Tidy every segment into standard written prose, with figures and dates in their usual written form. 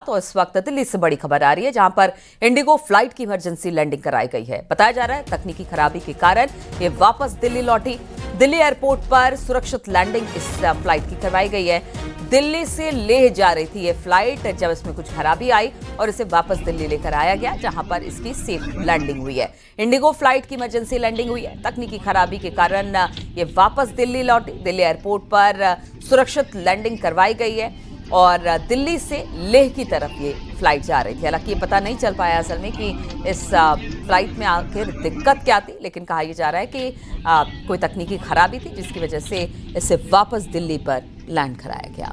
तो इस वक्त दिल्ली से बड़ी खबर आ रही है, जहां पर इंडिगो फ्लाइट की इमरजेंसी लैंडिंग कराई गई है। बताया जा रहा है तकनीकी खराबी के कारण ये वापस दिल्ली लौटी। दिल्ली एयरपोर्ट पर सुरक्षित लैंडिंग इस फ्लाइट की करवाई गई है। दिल्ली से लेह जा रही थी ये फ्लाइट, जब इसमें कुछ खराबी आई और इसे वापस दिल्ली लेकर आया गया, जहां पर इसकी सेफ लैंडिंग हुई है। इंडिगो फ्लाइट की इमरजेंसी लैंडिंग हुई है। तकनीकी खराबी के कारण ये वापस दिल्ली लौटी। दिल्ली एयरपोर्ट पर सुरक्षित लैंडिंग करवाई गई है और दिल्ली से लेह की तरफ ये फ्लाइट जा रही थी। हालांकि ये पता नहीं चल पाया असल में कि इस फ्लाइट में आखिर दिक्कत क्या थी, लेकिन कहा यह जा रहा है कि कोई तकनीकी खराबी थी जिसकी वजह से इसे वापस दिल्ली पर लैंड कराया गया।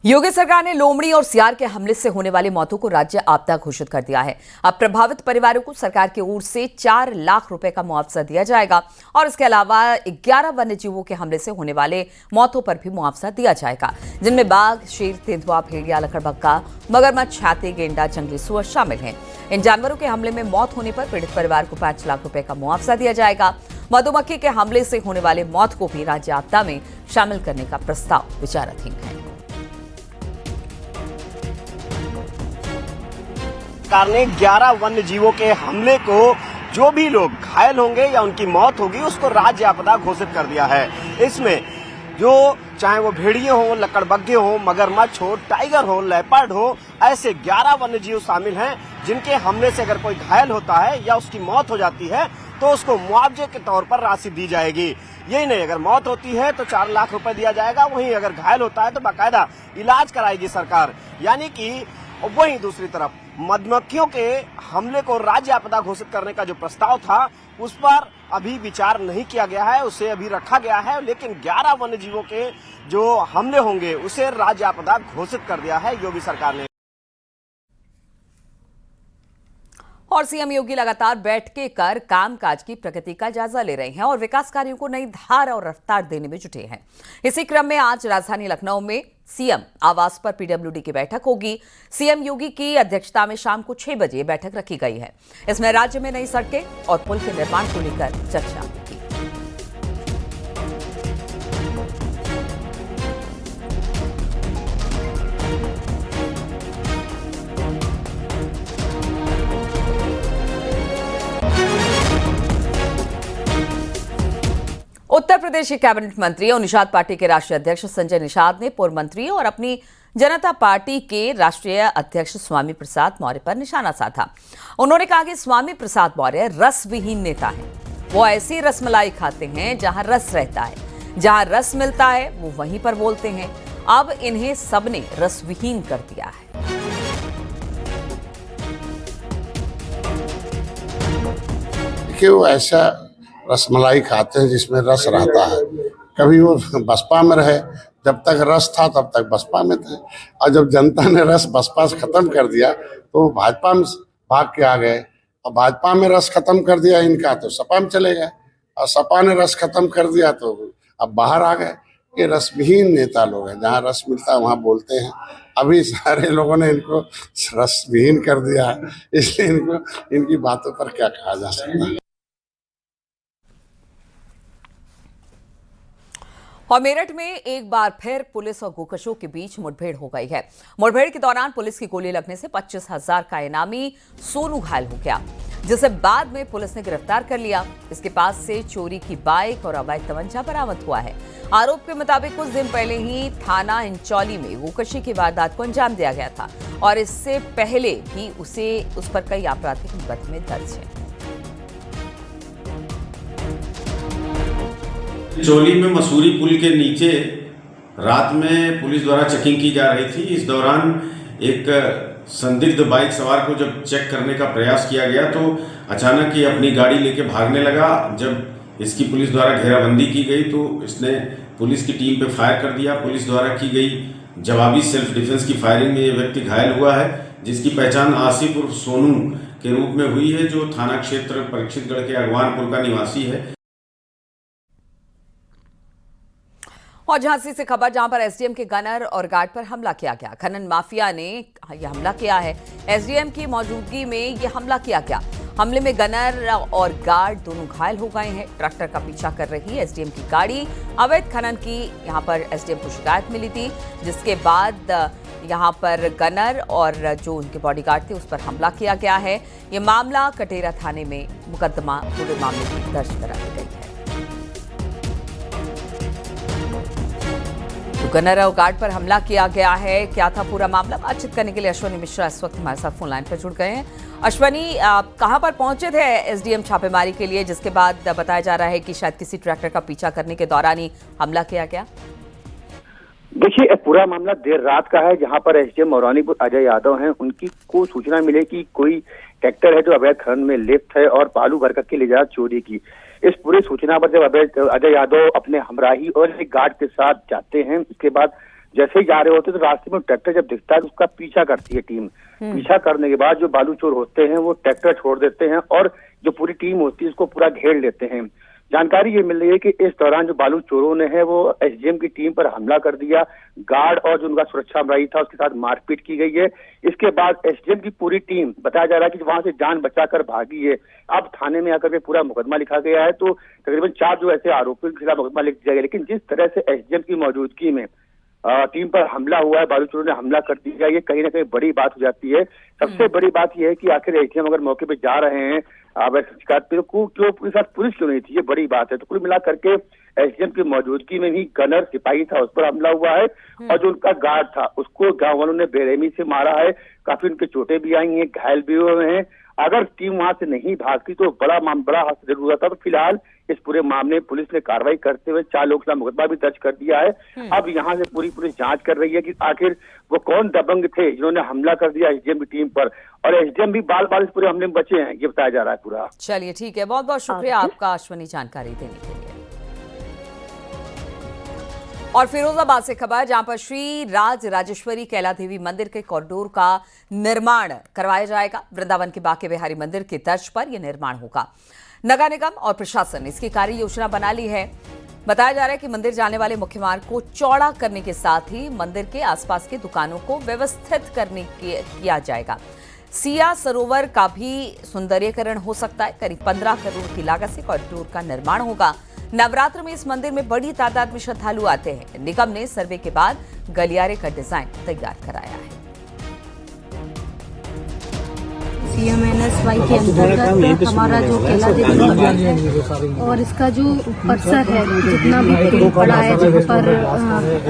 योगी सरकार ने लोमड़ी और सियार के हमले से होने वाली मौतों को राज्य आपदा घोषित कर दिया है। अब प्रभावित परिवारों को सरकार की ओर से 4 लाख रुपए का मुआवजा दिया जाएगा और इसके अलावा 11 वन्य जीवों के हमले से होने वाले मौतों पर भी मुआवजा दिया जाएगा, जिनमें बाघ, शेर, तेंदुआ, भेड़िया, लकड़बग्गा, मगरमच्छ, हाथी, गेंडा, जंगली सुअर शामिल हैं। इन जानवरों के हमले में मौत होने पर पीड़ित परिवार को 5 लाख रुपए का मुआवजा दिया जाएगा। मधुमक्खी के हमले से होने वाले मौत को भी राज्य आपदा में शामिल करने का प्रस्ताव विचाराधीन है। सरकार ने 11 वन्य जीवों के हमले को जो भी लोग घायल होंगे या उनकी मौत होगी उसको राज्य आपदा घोषित कर दिया है। इसमें जो चाहे वो भेड़िए हो, लकड़बग्गे हो, मगरमच्छ हो, टाइगर हो, लेपर्ड हो, ऐसे 11 वन्य जीव शामिल हैं जिनके हमले से अगर कोई घायल होता है या उसकी मौत हो जाती है तो उसको मुआवजे के तौर पर राशि दी जाएगी। यही नहीं, अगर मौत होती है तो 4 लाख रुपए दिया जाएगा। वहीं अगर घायल होता है तो बाकायदा इलाज कराएगी सरकार। यानी कि वहीं दूसरी तरफ मधुमक्खियों के हमले को राज्य आपदा घोषित करने का जो प्रस्ताव था उस पर अभी विचार नहीं किया गया है, उसे अभी रखा गया है। लेकिन 11 वन्य जीवों के जो हमले होंगे उसे राज्य आपदा घोषित कर दिया है योगी सरकार ने। और सीएम योगी लगातार बैठकें कर कामकाज की प्रगति का जायजा ले रहे हैं और विकास कार्यों को नई धार और रफ्तार देने में जुटे हैं। इसी क्रम में आज राजधानी लखनऊ में सीएम आवास पर पीडब्ल्यूडी की बैठक होगी। सीएम योगी की अध्यक्षता में शाम को 6 बजे बैठक रखी गई है। इसमें राज्य में नई सड़कें और पुल के निर्माण को लेकर चर्चा होगी। उत्तर प्रदेश के कैबिनेट मंत्री और निषाद पार्टी के राष्ट्रीय अध्यक्ष संजय निषाद ने पूर्व मंत्री और अपनी जनता पार्टी के राष्ट्रीय अध्यक्ष स्वामी प्रसाद मौर्य पर निशाना साधा। उन्होंने कहा कि स्वामी प्रसाद मौर्य रसविहीन नेता है। वो ऐसी रसमलाई खाते हैं जहां रस रहता है, जहां रस मिलता है वो वहीं पर बोलते हैं। अब इन्हें सबने रसविहीन कर दिया है। देखिए, वो ऐसा रसमलाई खाते हैं जिसमें रस रहता है। कभी वो बसपा में रहे, जब तक रस था तब तक बसपा में थे, और जब जनता ने रस बसपा से खत्म कर दिया तो भाजपा में भाग के आ गए। और भाजपा में रस खत्म कर दिया इनका तो सपा में चले गए, और सपा ने रस खत्म कर दिया तो अब बाहर आ गए। ये रसविहीन नेता लोग हैं, जहाँ रस मिलता है वहाँ बोलते हैं। अभी सारे लोगों ने इनको रसविहीन कर दिया है, इसलिए इनकी बातों पर क्या कहा जा सकता है। और मेरठ में एक बार फिर पुलिस और गोकशों के बीच मुठभेड़ हो गई है। मुठभेड़ के दौरान पुलिस की गोली लगने से 25,000 का इनामी सोनू घायल हो गया, जिसे बाद में पुलिस ने गिरफ्तार कर लिया। इसके पास से चोरी की बाइक और अवैध तमंचा बरामद हुआ है। आरोप के मुताबिक कुछ दिन पहले ही थाना इंचौली में गोकशी की वारदात को अंजाम दिया गया था और इससे पहले भी उस पर कई आपराधिक मुकदमे दर्ज हैं। चोली में मसूरी पुल के नीचे रात में पुलिस द्वारा चेकिंग की जा रही थी। इस दौरान एक संदिग्ध बाइक सवार को जब चेक करने का प्रयास किया गया तो अचानक ये अपनी गाड़ी लेके भागने लगा। जब इसकी पुलिस द्वारा घेराबंदी की गई तो इसने पुलिस की टीम पे फायर कर दिया। पुलिस द्वारा की गई जवाबी सेल्फ डिफेंस की फायरिंग में ये व्यक्ति घायल हुआ है, जिसकी पहचान आसिफ उर्फ सोनू के रूप में हुई है, जो थाना क्षेत्र परीक्षितगढ़ के अगवानपुर का निवासी है। और झांसी से खबर, जहां पर एसडीएम के गनर और गार्ड पर हमला किया गया। खनन माफिया ने यह हमला किया है। एसडीएम की मौजूदगी में यह हमला किया गया। हमले में गनर और गार्ड दोनों घायल हो गए हैं। ट्रैक्टर का पीछा कर रही एसडीएम की गाड़ी अवैध खनन की यहां पर एसडीएम को शिकायत मिली थी, जिसके बाद यहां पर गनर और जो उनके बॉडीगार्ड थे उस पर हमला किया गया है। ये मामला कटेरा थाने में मुकदमा पूरे मामले में दर्ज कराई गई है। तो गनर और गार्ड पर हमला किया गया है। क्या था पूरा मामला, बातचीत करने के लिए अश्वनी मिश्रा इस वक्त हमारे साथ फोन लाइन पर जुड़ गए हैं। अश्वनी, कहां पर पहुंचे थे एसडीएम छापेमारी के लिए, जिसके बाद बताया जा रहा है कि शायद किसी ट्रैक्टर का पीछा करने के दौरान ही हमला किया गया? देखिए, पूरा मामला देर रात का है, जहां पर एसडीएम मौरानीपुर अजय यादव हैं। उनकी को सूचना मिले कि कोई ट्रैक्टर है जो अवैध खनन में लिप्त है और बालू भरकट के ले जा चोरी की। इस पूरी सूचना पर जब अजय यादव अपने हमराही और एक गार्ड के साथ जाते हैं, उसके बाद जैसे ही जा रहे होते तो रास्ते में ट्रैक्टर जब दिखता है तो उसका पीछा करती है टीम। पीछा करने के बाद जो बालू चोर होते हैं वो ट्रैक्टर छोड़ देते हैं और जो पूरी टीम होती है उसको पूरा घेर लेते हैं। जानकारी ये मिल रही है कि इस दौरान जो बालू चोरों ने है वो एसडीएम की टीम पर हमला कर दिया। गार्ड और जो उनका सुरक्षा हमराही था उसके साथ मारपीट की गई है। इसके बाद एसडीएम की पूरी टीम, बताया जा रहा है कि वहां से जान बचाकर भागी है। अब थाने में आकर के पूरा मुकदमा लिखा गया है, तो तकरीबन 4 जो ऐसे आरोपियों के खिलाफ मुकदमा लिख दिया गया। लेकिन जिस तरह से एसडीएम की मौजूदगी में टीम पर हमला हुआ है, बालू चोरों ने हमला कर दिया, ये कहीं ना कहीं बड़ी बात हो जाती है। सबसे बड़ी बात यह है कि आखिर एसडीएम अगर मौके पे जा रहे हैं शिकायत पे, क्यों उनके साथ पुलिस क्यों नहीं थी, ये बड़ी बात है। तो कुल मिला करके एसडीएम की मौजूदगी में ही गनर सिपाही था, उस पर हमला हुआ है और जो उनका गार्ड था उसको गांव वालों ने बेरहमी से मारा है। काफी उनके चोटें भी आई हैं, घायल भी हुए हैं। अगर टीम वहां से नहीं भागती तो बड़ा हादसा जरूर हुआ था। तो फिलहाल इस पूरे मामले में पुलिस ने कार्रवाई करते हुए 4 लोगों का मुकदमा भी दर्ज कर दिया है। अब यहाँ से पूरी पुलिस जांच कर रही है कि आखिर वो कौन दबंग थे जिन्होंने हमला कर दिया एसडीएम की टीम पर, और एसडीएम भी बाल बाल इस पूरे हमले में बचे हैं, ये बताया जा रहा है पूरा। चलिए ठीक है, बहुत बहुत शुक्रिया आपका अश्वनी जानकारी देने के लिए। और फिरोजाबाद से खबर, जहां पर श्री राज राजेश्वरी कैला देवी मंदिर के कॉरिडोर का निर्माण करवाया जाएगा। वृंदावन के बांके बिहारी मंदिर की तर्ज पर यह निर्माण होगा। नगर निगम और प्रशासन इसकी कार्य योजना बना ली है। बताया जा रहा है कि मंदिर जाने वाले मुख्य मार्ग को चौड़ा करने के साथ ही मंदिर के आसपास की दुकानों को व्यवस्थित किया जाएगा। सिया सरोवर का भी सुंदरीकरण हो सकता है। करीब 15 करोड़ की लागत से कॉरिडोर का निर्माण होगा। नवरात्र में इस मंदिर में बड़ी तादाद में श्रद्धालु आते हैं। निगम ने सर्वे के बाद गलियारे का डिजाइन तैयार कराया है। CMNSY के अंतर्गत हमारा जो कैला देवी मंदिर है और इसका जो परिसर है, जितना भी फील्ड पड़ा है जहाँ पर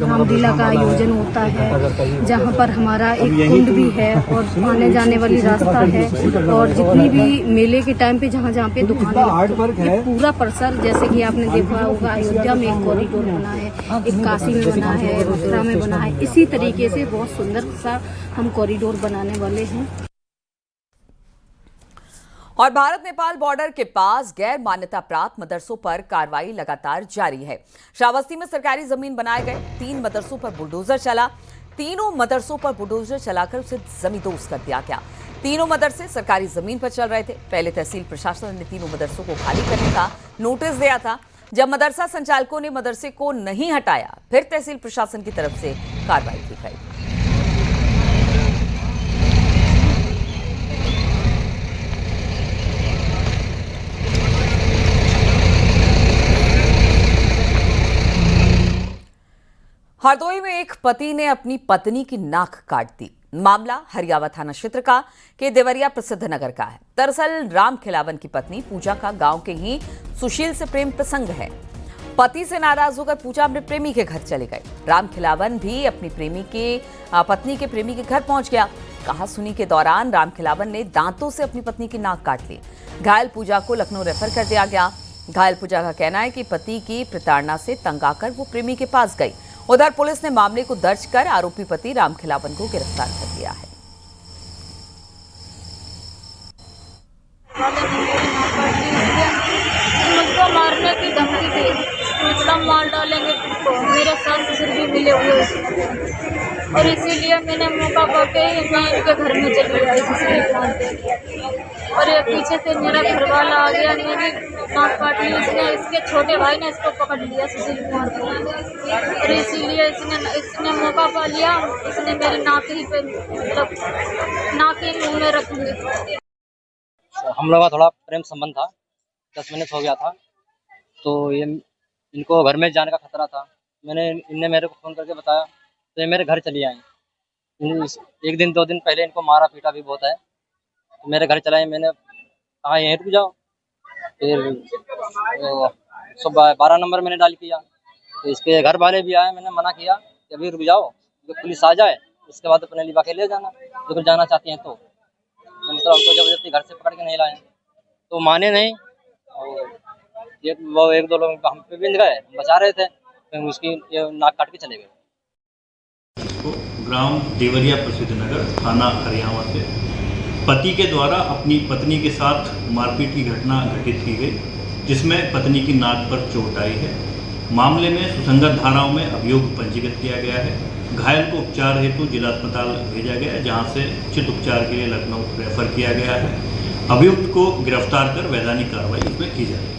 रामलीला का आयोजन होता है, जहाँ पर हमारा एक कुंड भी है और आने जाने वाली रास्ता है, और जितनी भी मेले के टाइम पे जहाँ जहाँ पे दुकानें, ये पूरा परिसर, जैसे कि आपने देखा होगा अयोध्या में एक कॉरिडोर बना है, एक काशी में बना है, मथुरा में बना है, इसी तरीके से बहुत सुंदर सा हम कॉरिडोर बनाने वाले हैं। और भारत नेपाल बॉर्डर के पास गैर मान्यता प्राप्त मदरसों पर कार्रवाई लगातार जारी है। श्रावस्ती में सरकारी जमीन बनाए गए 3 मदरसों पर बुलडोजर चला। तीनों मदरसों पर बुलडोजर चलाकर उसे जमींदोज कर दिया गया। तीनों मदरसे सरकारी जमीन पर चल रहे थे। पहले तहसील प्रशासन ने तीनों मदरसों को खाली करने का नोटिस दिया था। जब मदरसा संचालकों ने मदरसे को नहीं हटाया, फिर तहसील प्रशासन की तरफ से कार्रवाई की गई। हरदोई में एक पति ने अपनी पत्नी की नाक काट दी। मामला हरियावा थाना क्षेत्र का के देवरिया प्रसिद्ध नगर का है। दरअसल राम खिलावन की पत्नी पूजा का गांव के ही सुशील से प्रेम प्रसंग है। पति से नाराज होकर पूजा अपने प्रेमी के घर चले गए। राम खिलावन भी अपनी पत्नी के प्रेमी के घर पहुंच गया। कहा सुनी के दौरान राम खिलावन ने दांतों से अपनी पत्नी की नाक काट ली। घायल पूजा को लखनऊ रेफर कर दिया गया। घायल पूजा का कहना है कि पति की प्रताड़ना से तंग आकर वो प्रेमी के पास गई। उधर पुलिस ने मामले को दर्ज कर आरोपी पति राम खिलावन को गिरफ्तार कर लिया है। मुझको मारने की धमकी थी। खुला मार डालेंगे तुमको। मेरे सास ससुर भी मिले हुए उसमें, और इसीलिए मैंने मौका पाके मैं इनके घर में चली आई सुशील कुमार के। और ये पीछे से मेरा घर वाला आ गया, मेरी नाक काट ली इसने, इसके छोटे भाई ने इसको पकड़ लिया सुशील कुमार को, और इसीलिए इसने मौका पा लिया, इसने मेरी नाक ही पे मतलब नाक ही मुँह में रख ली। हम लोग का थोड़ा प्रेम संबंध था, 10 महीने हो गया था, तो ये इनको घर में जाने का खतरा था। इनने मेरे को फ़ोन करके बताया, तो ये मेरे घर चली आई। एक दिन 2 दिन पहले इनको मारा पीटा भी बहुत है, तो मेरे घर चलाए। मैंने कहा यहीं रुक जाओ, फिर 12 नंबर मैंने डायल किया, तो इसके घर वाले भी आए। मैंने मना किया कि अभी रुक जाओ, जब पुलिस आ जाए उसके बाद अपने लिबा के ले जाना, अगर जाना चाहती हैं तो मतलब हमको जबरदस्ती घर से पकड़ के नहीं लाए, तो माने नहीं। और वो 1-2 लोग हम पे बिंद गए, बचा रहे थे, फिर उसकी नाक काट के चले गए। तो ग्राम देवरिया प्रसिद्ध नगर, थाना हरियाणा से पति के द्वारा अपनी पत्नी के साथ मारपीट की घटना घटित की गई, जिसमें पत्नी की नाक पर चोट आई है। मामले में सुसंगत धाराओं में अभियोग पंजीकृत किया गया है। घायल को उपचार हेतु जिला अस्पताल भेजा गया है, जहां से उचित उपचार के लिए लखनऊ रेफर किया गया है। अभियुक्त को गिरफ्तार कर वैधानिक कार्रवाई इसमें की जाएगी।